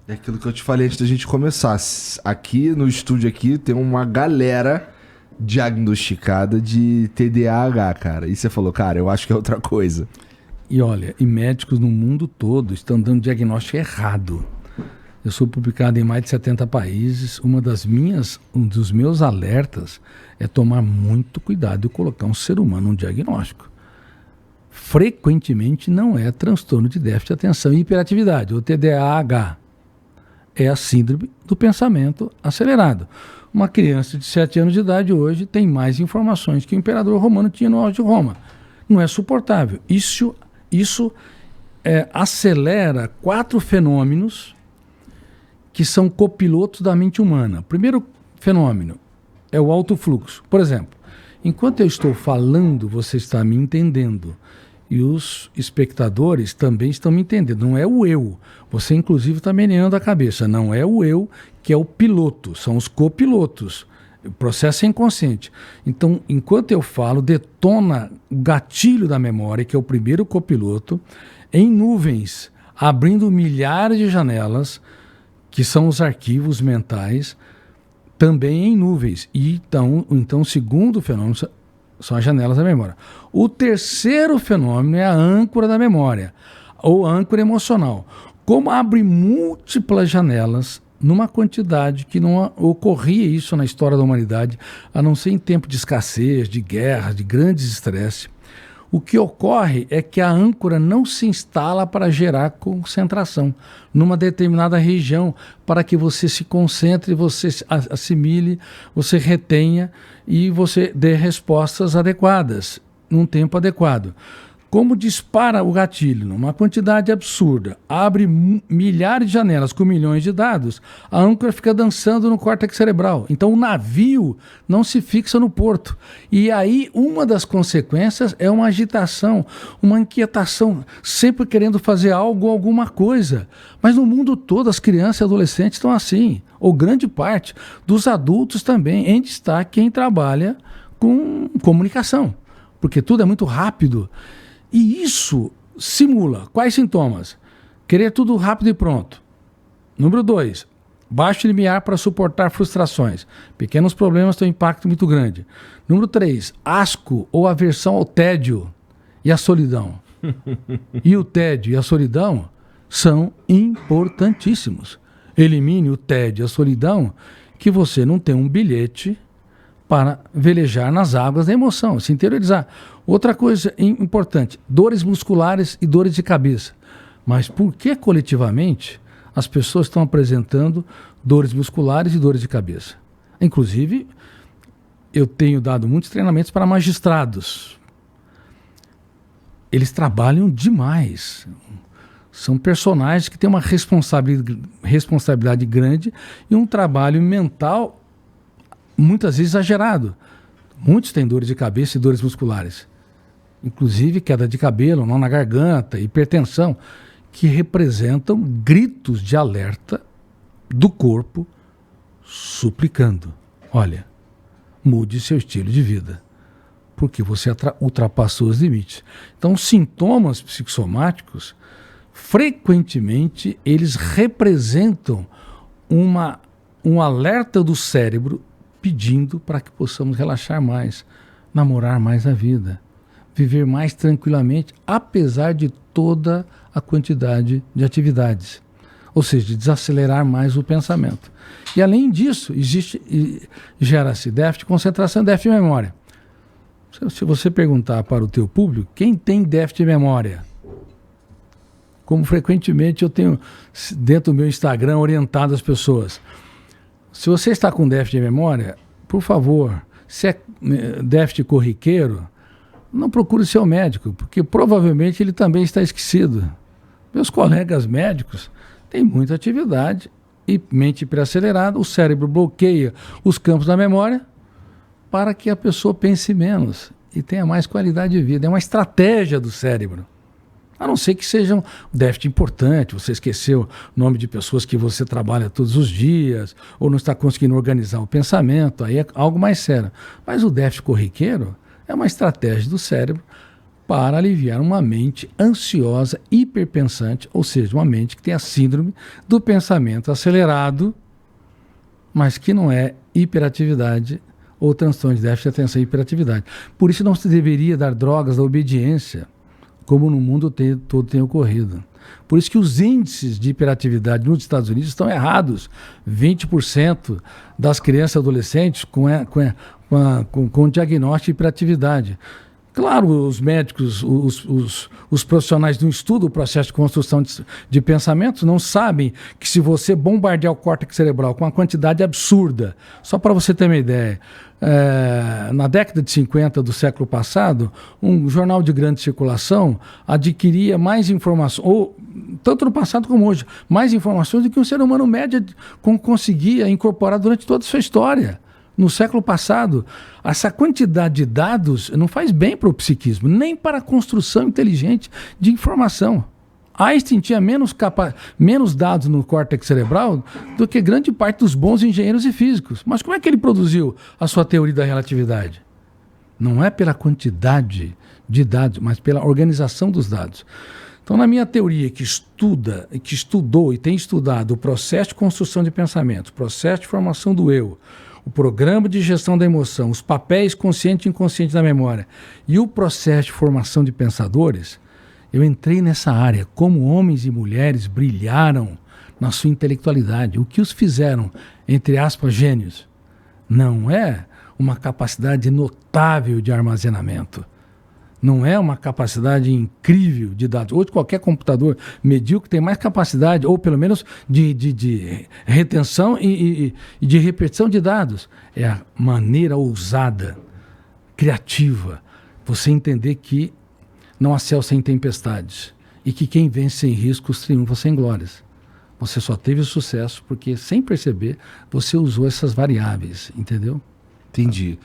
É aquilo que eu te falei antes da gente começar. Aqui no estúdio aqui tem uma galera diagnosticada de TDAH, cara. E você falou, cara, eu acho que é outra coisa. E olha, e médicos no mundo todo estão dando diagnóstico errado. Eu sou publicado em mais de 70 países. Um dos meus alertas é tomar muito cuidado e colocar um ser humano num diagnóstico. Frequentemente não é transtorno de déficit de atenção e hiperatividade, ou TDAH. É a síndrome do pensamento acelerado. Uma criança de 7 anos de idade hoje tem mais informações que o imperador romano tinha no auge de Roma. Não é suportável. Isso acelera 4 fenômenos que são copilotos da mente humana. O primeiro fenômeno é o alto fluxo. Por exemplo, enquanto eu estou falando, você está me entendendo. E os espectadores também estão me entendendo. Não é o eu. Você, inclusive, está meneando a cabeça. Não é o eu que é o piloto. São os copilotos. O processo é inconsciente. Então, enquanto eu falo, detona o gatilho da memória, que é o primeiro copiloto, em nuvens, abrindo milhares de janelas, que são os arquivos mentais, também em nuvens. E então o segundo fenômeno são as janelas da memória. O terceiro fenômeno é a âncora da memória, ou âncora emocional. Como abre múltiplas janelas numa quantidade que não ocorria isso na história da humanidade, a não ser em tempo de escassez, de guerra, de grandes estresses. O que ocorre é que a âncora não se instala para gerar concentração numa determinada região, para que você se concentre, você assimile, você retenha e você dê respostas adequadas, num tempo adequado. Como dispara o gatilho numa quantidade absurda, abre milhares de janelas com milhões de dados, a âncora fica dançando no córtex cerebral. Então o navio não se fixa no porto. E aí uma das consequências é uma agitação, uma inquietação, sempre querendo fazer algo ou alguma coisa. Mas no mundo todo as crianças e adolescentes estão assim, ou grande parte dos adultos também, em destaque quem trabalha com comunicação, porque tudo é muito rápido. E isso simula quais sintomas? Querer tudo rápido e pronto. Número 2, baixo limiar para suportar frustrações. Pequenos problemas têm um impacto muito grande. Número 3, asco ou aversão ao tédio e à solidão. E o tédio e a solidão são importantíssimos. Elimine o tédio e a solidão, que você não tem um bilhete para velejar nas águas da emoção, se interiorizar. Outra coisa importante, dores musculares e dores de cabeça. Mas por que coletivamente as pessoas estão apresentando dores musculares e dores de cabeça? Inclusive, eu tenho dado muitos treinamentos para magistrados. Eles trabalham demais. São personagens que têm uma responsabilidade grande e um trabalho mental muitas vezes exagerado. Muitos têm dores de cabeça e dores musculares. Inclusive queda de cabelo, nó na garganta, hipertensão, que representam gritos de alerta do corpo suplicando. Olha, mude seu estilo de vida, porque você ultrapassou os limites. Então, sintomas psicossomáticos, frequentemente, eles representam um alerta do cérebro pedindo para que possamos relaxar mais, namorar mais a vida, viver mais tranquilamente, apesar de toda a quantidade de atividades. Ou seja, de desacelerar mais o pensamento. E além disso, gera-se déficit de concentração e déficit de memória. Se você perguntar para o teu público, quem tem déficit de memória? Como frequentemente eu tenho dentro do meu Instagram orientado as pessoas. Se você está com déficit de memória, por favor, se é déficit corriqueiro, não procure seu médico, porque provavelmente ele também está esquecido. Meus colegas médicos têm muita atividade e mente hiperacelerada, o cérebro bloqueia os campos da memória para que a pessoa pense menos e tenha mais qualidade de vida. É uma estratégia do cérebro. A não ser que seja um déficit importante, você esqueceu o nome de pessoas que você trabalha todos os dias, ou não está conseguindo organizar o pensamento, aí é algo mais sério. Mas o déficit corriqueiro é uma estratégia do cérebro para aliviar uma mente ansiosa, hiperpensante, ou seja, uma mente que tem a síndrome do pensamento acelerado, mas que não é hiperatividade ou transtorno de déficit de atenção e hiperatividade. Por isso não se deveria dar drogas da obediência, como no mundo todo tem ocorrido. Por isso que os índices de hiperatividade nos Estados Unidos estão errados. 20% das crianças e adolescentes com diagnóstico de hiperatividade. Claro, os médicos, os profissionais do estudo, o processo de construção de pensamentos, não sabem que se você bombardear o córtex cerebral com uma quantidade absurda, só para você ter uma ideia, na década de 50 do século passado, um jornal de grande circulação adquiria mais informações, ou tanto no passado como hoje, mais informações do que um ser humano médio conseguia incorporar durante toda a sua história. No século passado, essa quantidade de dados não faz bem para o psiquismo, nem para a construção inteligente de informação. Einstein tinha menos dados no córtex cerebral do que grande parte dos bons engenheiros e físicos. Mas como é que ele produziu a sua teoria da relatividade? Não é pela quantidade de dados, mas pela organização dos dados. Então, na minha teoria, que estudou e tem estudado o processo de construção de pensamentos, o processo de formação do eu, o programa de gestão da emoção, os papéis consciente e inconsciente da memória e o processo de formação de pensadores, eu entrei nessa área, como homens e mulheres brilharam na sua intelectualidade. O que os fizeram, entre aspas, gênios, não é uma capacidade notável de armazenamento. Não é uma capacidade incrível de dados. Hoje qualquer computador medíocre tem mais capacidade, ou pelo menos de retenção e de repetição de dados. É a maneira ousada, criativa, você entender que não há céu sem tempestades e que quem vence sem riscos triunfa sem glórias. Você só teve sucesso porque, sem perceber, você usou essas variáveis, entendeu? Entendi.